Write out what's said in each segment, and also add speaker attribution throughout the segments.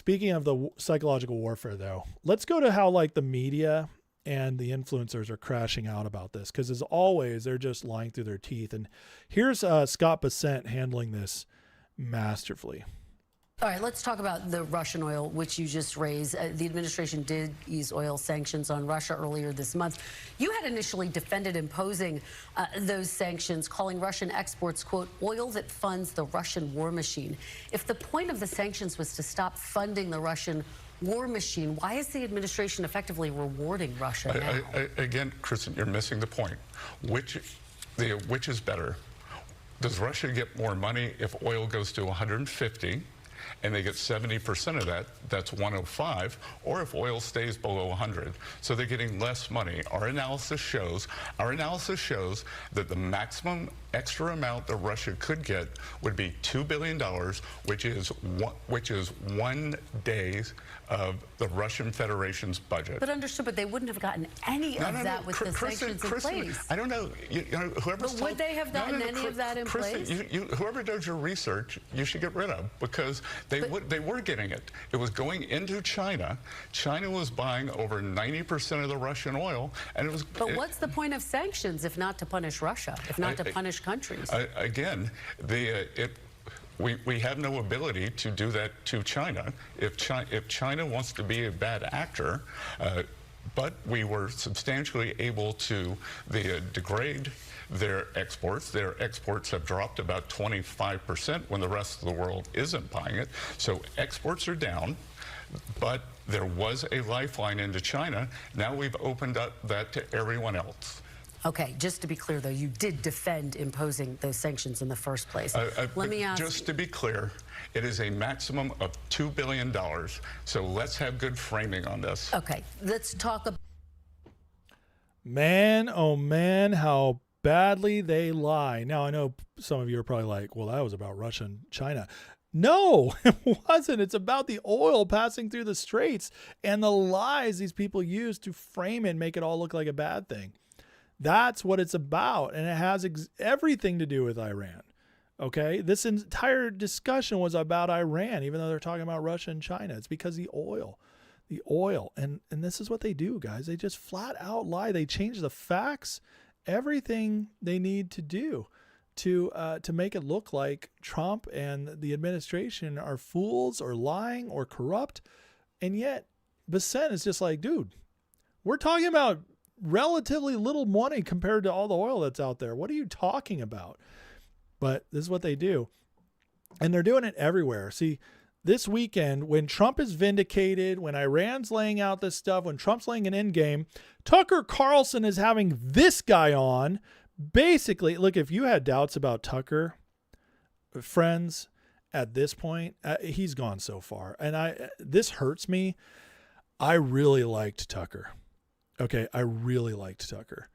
Speaker 1: Speaking of the psychological warfare, though, let's go to how like the media and the influencers are crashing out about this, because as always, they're just lying through their teeth. And here's Scott Bessent handling this masterfully.
Speaker 2: All right, let's talk about the Russian oil, which you just raised. The administration did ease oil sanctions on Russia earlier this month. You had initially defended imposing those sanctions, calling Russian exports, quote, oil that funds the Russian war machine. If the point of the sanctions was to stop funding the Russian war machine, why is the administration effectively rewarding Russia now?
Speaker 3: Again, Kristen, you're missing the point. Which is better? Does Russia get more money if oil goes to 150? And they get 70% of that, that's 105, or if oil stays below 100. So they're getting less money. Our analysis shows that the maximum extra amount that Russia could get would be $2 billion, which is 1 day of the Russian Federation's budget.
Speaker 2: But understood, but they wouldn't have gotten any of that with the sanctions in place.
Speaker 3: I don't know. Whoever's
Speaker 2: but would they have gotten any of that in place?
Speaker 3: Whoever does your research, you should get rid of, because they were getting it. It was going into China. China was buying over 90% of the Russian oil, and it was.
Speaker 2: But what's the point of sanctions if not to punish Russia, if not to punish countries?
Speaker 3: Again, we have no ability to do that to China. If China wants to be a bad actor, but we were substantially able to degrade their exports. Their exports have dropped about 25% when the rest of the world isn't buying it. So exports are down, but there was a lifeline into China. Now we've opened up that to everyone else.
Speaker 2: Okay, just to be clear, though, you did defend imposing those sanctions in the first place. Let me ask.
Speaker 3: Just to be clear, it is a maximum of $2 billion. So let's have good framing on this.
Speaker 2: Okay, let's talk about.
Speaker 1: Man, oh man, how badly they lie. Now, I know some of you are probably like, well, that was about Russia and China. No, it wasn't. It's about the oil passing through the straits and the lies these people use to frame it and make it all look like a bad thing. That's what it's about, and it has everything to do with Iran. Okay, this entire discussion was about Iran, even though they're talking about Russia and China. It's because the oil, and this is what they do, guys. They just flat out lie. They change the facts, everything they need to do to make it look like Trump and the administration are fools or lying or corrupt, and yet Bessent is just like, dude, we're talking about relatively little money compared to all the oil that's out there. What are you talking about? But this is what they do. And they're doing it everywhere. See, this weekend, when Trump is vindicated, when Iran's laying out this stuff, when Trump's laying an end game, Tucker Carlson is having this guy on. Basically, look, if you had doubts about Tucker, friends, at this point, he's gone so far. And this hurts me. I really liked Tucker. Okay, I really liked Tucker.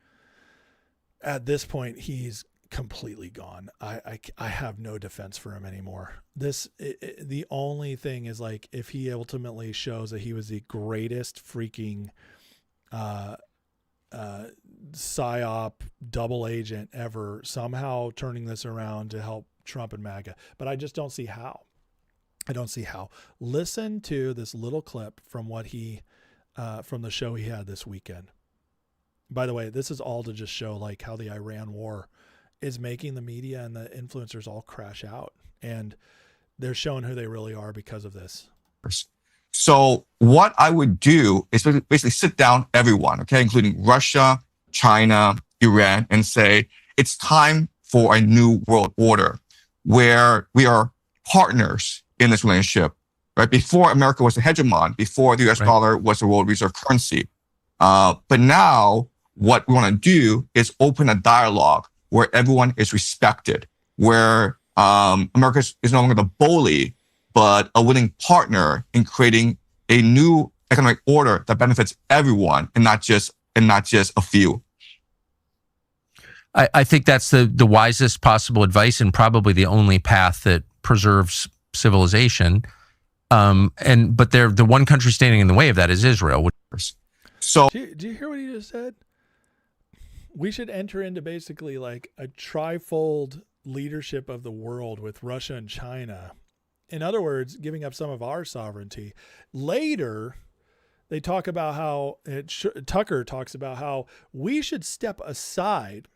Speaker 1: At this point, he's completely gone. I have no defense for him anymore. The only thing is, like, if he ultimately shows that he was the greatest freaking psyop double agent ever, somehow turning this around to help Trump and MAGA. But I just don't see how. Listen to this little clip from what he from the show he had this weekend. By the way, this is all to just show like how the Iran war is making the media and the influencers all crash out, and they're showing who they really are because of this.
Speaker 4: So what I would do is basically sit down everyone, okay, including Russia, China, Iran, and say, it's time for a new world order where we are partners in this relationship. Right? Before America was the hegemon, before the US dollar was the world reserve currency. But now what we want to do is open a dialogue where everyone is respected, where America is no longer the bully, but a willing partner in creating a new economic order that benefits everyone and not just a few.
Speaker 5: I think that's the wisest possible advice and probably the only path that preserves civilization. But the one country standing in the way of that is Israel.
Speaker 4: So,
Speaker 1: do you hear what he just said? We should enter into basically like a trifold leadership of the world with Russia and China, In other words, giving up some of our sovereignty. Later, they talk about how Tucker talks about how we should step aside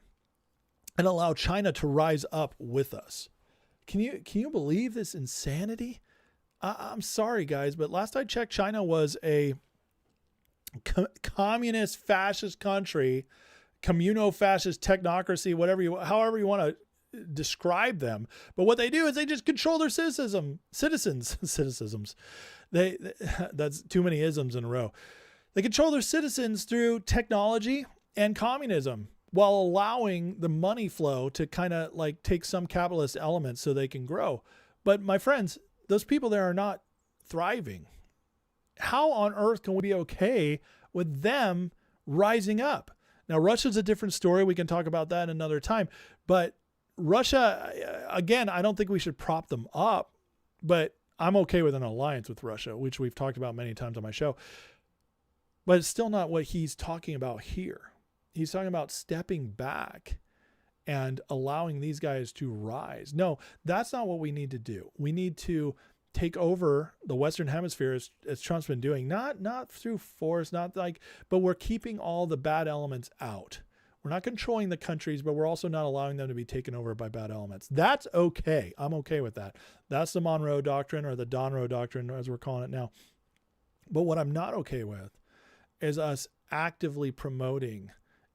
Speaker 1: and allow China to rise up with us. Can you believe this insanity? I'm sorry, guys, but last I checked, China was a communist fascist country, communo-fascist technocracy, however you want to describe them. But what they do is they just control their citizens. That's too many isms in a row. They control their citizens through technology and communism, while allowing the money flow to kind of like take some capitalist elements so they can grow. But my friends, those people there are not thriving. How on earth can we be okay with them rising up? Now, Russia's a different story. We can talk about that another time. But Russia, again, I don't think we should prop them up, but I'm okay with an alliance with Russia, which we've talked about many times on my show. But it's still not what he's talking about here. He's talking about stepping back and allowing these guys to rise. No, that's not what we need to do. We need to take over the Western Hemisphere as Trump's been doing, not through force, but we're keeping all the bad elements out. We're not controlling the countries, but we're also not allowing them to be taken over by bad elements. That's okay. I'm okay with that. That's the Monroe Doctrine, or the Donroe Doctrine, as we're calling it now. But what I'm not okay with is us actively promoting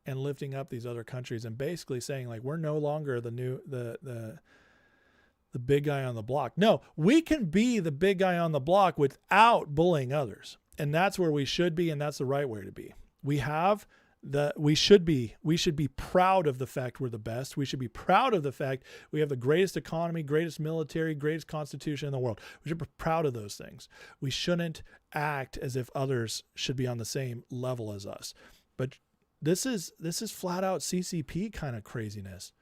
Speaker 1: and lifting up these other countries and basically saying, like, we're no longer the big guy on the block. No, we can be the big guy on the block without bullying others. And that's where we should be, and that's the right way to be. We should be proud of the fact we're the best. We should be proud of the fact we have the greatest economy, greatest military, greatest constitution in the world. We should be proud of those things. We shouldn't act as if others should be on the same level as us. But this is flat out CCP kind of craziness.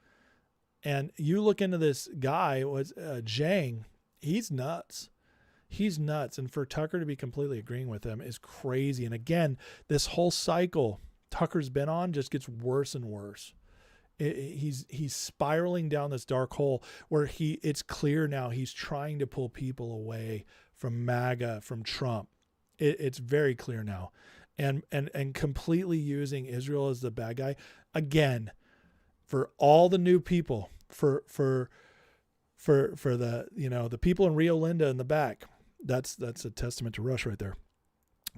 Speaker 1: And you look into this guy, Zhang, he's nuts. He's nuts. And for Tucker to be completely agreeing with him is crazy. And again, this whole cycle Tucker's been on just gets worse and worse. He's spiraling down this dark hole where it's clear now he's trying to pull people away from MAGA, from Trump. It's very clear now. And completely using Israel as the bad guy. Again, for all the new people, for the, the people in Rio Linda in the back, that's a testament to Rush right there.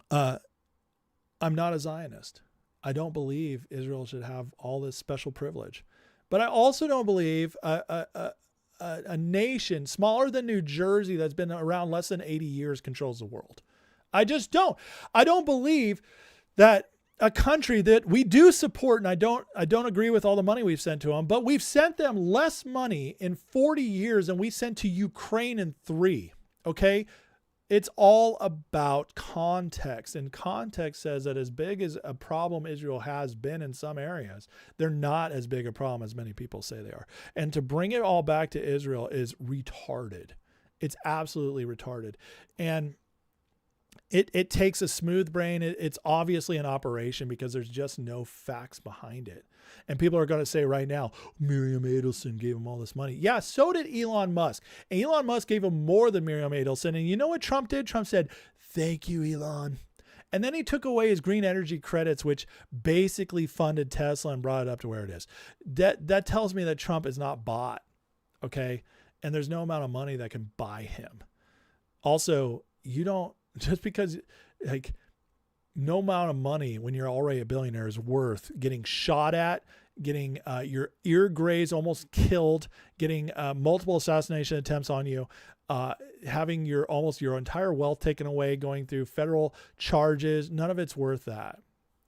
Speaker 1: I'm not a Zionist. I don't believe Israel should have all this special privilege, but I also don't believe a nation smaller than New Jersey that's been around less than 80 years controls the world. I just don't. I don't believe that a country that we do support, and I don't agree with all the money we've sent to them, but we've sent them less money in 40 years than we sent to Ukraine in 3. Okay? It's all about context, and context says that as big as a problem Israel has been in some areas, they're not as big a problem as many people say they are. And to bring it all back to Israel is retarded. It's absolutely retarded. And it takes a smooth brain. It's obviously an operation because there's just no facts behind it. And people are going to say right now, Miriam Adelson gave him all this money. Yeah, so did Elon Musk. And Elon Musk gave him more than Miriam Adelson. And you know what Trump did? Trump said, thank you, Elon. And then he took away his green energy credits, which basically funded Tesla and brought it up to where it is. That tells me that Trump is not bought, okay? And there's no amount of money that can buy him. Also, just because, like, no amount of money when you're already a billionaire is worth getting shot at, getting your ear grazed, almost killed, getting multiple assassination attempts on you, having your entire wealth taken away, going through federal charges. None of it's worth that.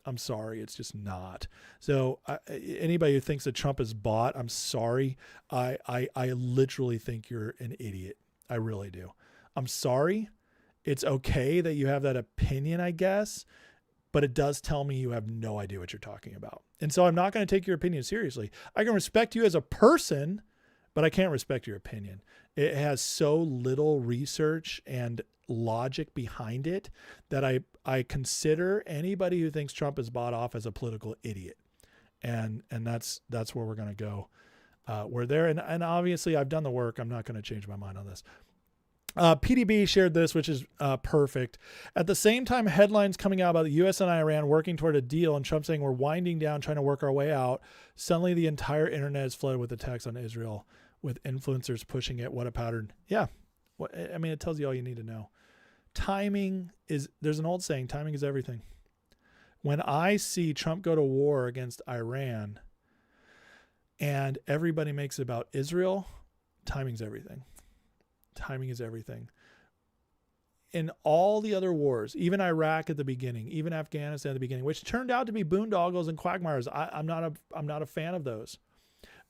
Speaker 1: I'm sorry. It's just not. So anybody who thinks that Trump is bought, I'm sorry. I literally think you're an idiot. I really do. I'm sorry. It's okay that you have that opinion, I guess, but it does tell me you have no idea what you're talking about. And so I'm not going to take your opinion seriously. I can respect you as a person, but I can't respect your opinion. It has so little research and logic behind it that I consider anybody who thinks Trump is bought off as a political idiot. And that's where we're going to go. We're there. And obviously I've done the work. I'm not going to change my mind on this. PDB shared this, which is perfect. At the same time, headlines coming out about the U.S. and Iran working toward a deal and Trump saying we're winding down, trying to work our way out, suddenly the entire internet is flooded with attacks on Israel, with influencers pushing it. What a pattern. Yeah. I mean, it tells you all you need to know. There's an old saying, timing is everything. When I see Trump go to war against Iran and everybody makes it about Israel, timing's everything. Timing is everything. In all the other wars, even Iraq at the beginning, even Afghanistan at the beginning, which turned out to be boondoggles and quagmires, I'm not a fan of those.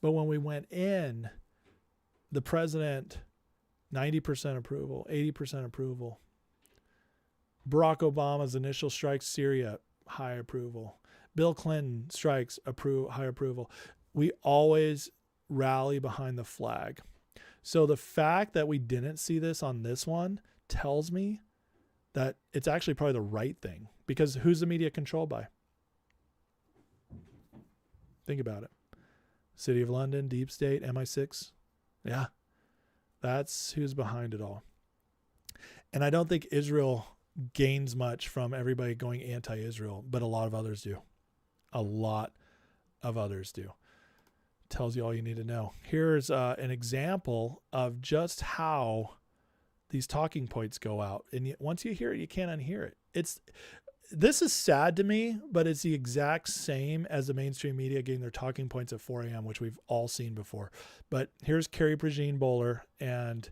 Speaker 1: But when we went in, the president, 90% approval, 80% approval. Barack Obama's initial strikes Syria, high approval. Bill Clinton strikes, high approval. We always rally behind the flag. So the fact that we didn't see this on this one tells me that it's actually probably the right thing, because who's the media controlled by? Think about it. City of London, Deep State, MI6. Yeah, that's who's behind it all. And I don't think Israel gains much from everybody going anti-Israel, but a lot of others do. A lot of others do. Tells you all you need to know. Here's an example of just how these talking points go out. And once you hear it, you can't unhear it. This is sad to me, but it's the exact same as the mainstream media getting their talking points at 4 a.m., which we've all seen before. But here's Carrie Prejean Bowler and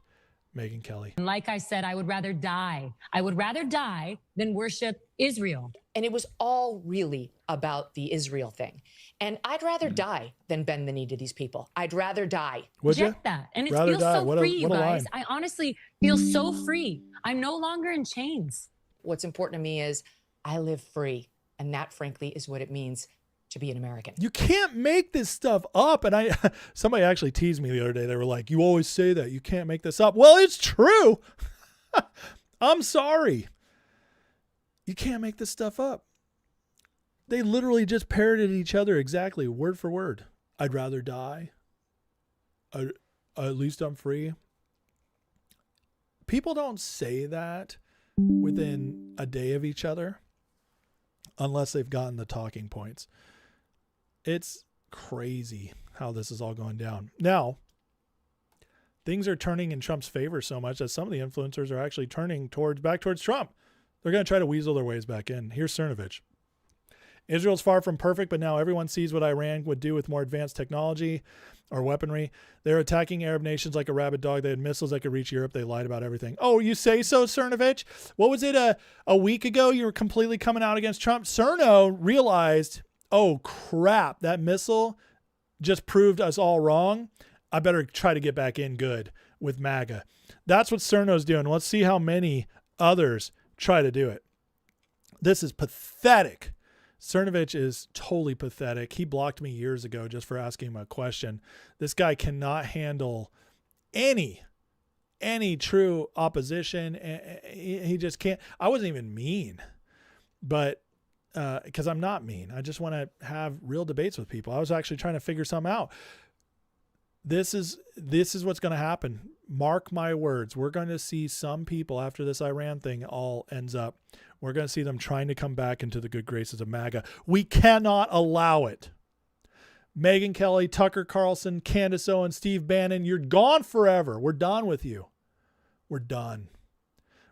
Speaker 1: Megyn Kelly.
Speaker 6: Like I said, I would rather die. I would rather die than worship Israel.
Speaker 7: And it was all really about the Israel thing. And I'd rather die than bend the knee to these people. I'd rather die.
Speaker 1: Would you?
Speaker 6: Reject that. And it
Speaker 1: Rather
Speaker 6: feels
Speaker 1: die.
Speaker 6: so
Speaker 1: What a-
Speaker 6: free, you
Speaker 1: what a
Speaker 6: guys.
Speaker 1: line.
Speaker 6: I honestly feel so free. I'm no longer in chains.
Speaker 7: What's important to me is I live free. And that, frankly, is what it means to be an American.
Speaker 1: You can't make this stuff up. And somebody actually teased me the other day. They were like, you always say that. You can't make this up. Well, it's true. I'm sorry. You can't make this stuff up. They literally just parroted each other exactly, word for word. I'd rather die. At least I'm free. People don't say that within a day of each other unless they've gotten the talking points. It's crazy how this is all going down. Now, things are turning in Trump's favor so much that some of the influencers are actually turning back towards Trump. They're going to try to weasel their ways back in. Here's Cernovich. Israel's far from perfect, but now everyone sees what Iran would do with more advanced technology or weaponry. They're attacking Arab nations like a rabid dog. They had missiles that could reach Europe. They lied about everything. Oh, you say so, Cernovich? What was it, a week ago you were completely coming out against Trump? Cerno realized, oh, crap, that missile just proved us all wrong. I better try to get back in good with MAGA. That's what Cerno's doing. Let's see how many others try to do it. This is pathetic. Cernovich is totally pathetic. He blocked me years ago just for asking him a question. This guy cannot handle any true opposition. He just can't. I wasn't even mean, but because I'm not mean. I just want to have real debates with people. I was actually trying to figure something out. This is what's going to happen. Mark my words. We're going to see some people after this Iran thing all ends up. We're going to see them trying to come back into the good graces of MAGA. We cannot allow it. Megyn Kelly, Tucker Carlson, Candace Owens, Steve Bannon, you're gone forever. We're done with you. We're done.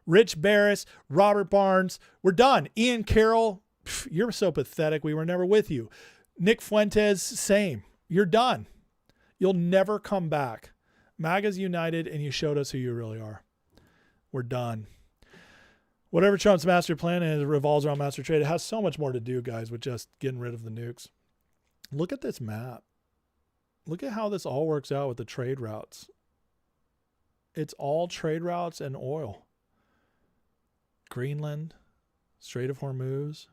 Speaker 1: Rich Barris, Robert Barnes, we're done. Ian Carroll, you're so pathetic. We were never with you. Nick Fuentes, same. You're done. You'll never come back. MAGA's united, and you showed us who you really are. We're done. Whatever Trump's master plan is, revolves around master trade. It has so much more to do, guys, with just getting rid of the nukes. Look at this map. Look at how this all works out with the trade routes. It's all trade routes and oil. Greenland, Strait of Hormuz.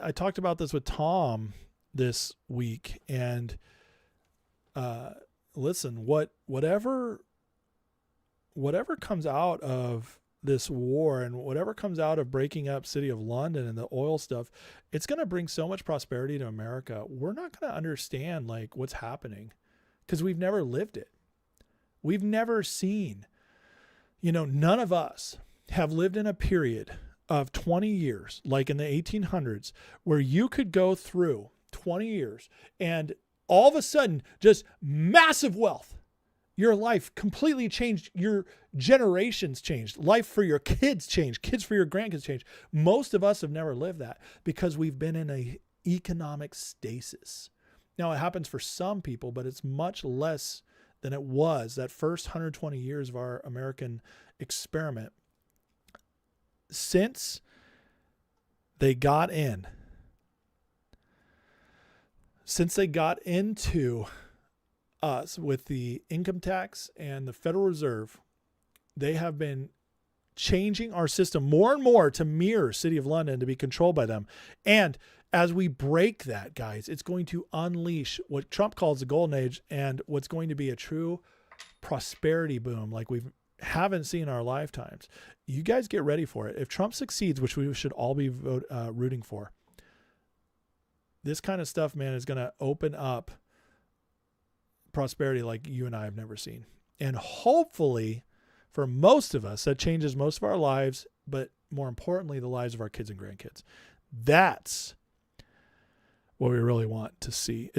Speaker 1: I talked about this with Tom this week, and listen, whatever comes out of this war and whatever comes out of breaking up City of London and the oil stuff, it's going to bring so much prosperity to America. We're not going to understand like what's happening because we've never lived it. We've never seen None of us have lived in a period of 20 years, like in the 1800s, where you could go through 20 years and all of a sudden just massive wealth. Your life completely changed. Your generations changed. Life for your kids changed. Kids for your grandkids changed. Most of us have never lived that because we've been in a economic stasis. Now it happens for some people, but it's much less than it was that first 120 years of our American experiment. Since they got into us with the income tax and the Federal Reserve, they have been changing our system more and more to mirror City of London, to be controlled by them. And as we break that, guys, it's going to unleash what Trump calls the golden age and what's going to be a true prosperity boom like we haven't seen in our lifetimes. You guys get ready for it. If Trump succeeds, which we should all be rooting for, this kind of stuff, man, is going to open up prosperity like you and I have never seen. And hopefully for most of us, that changes most of our lives, but more importantly, the lives of our kids and grandkids. That's what we really want to see.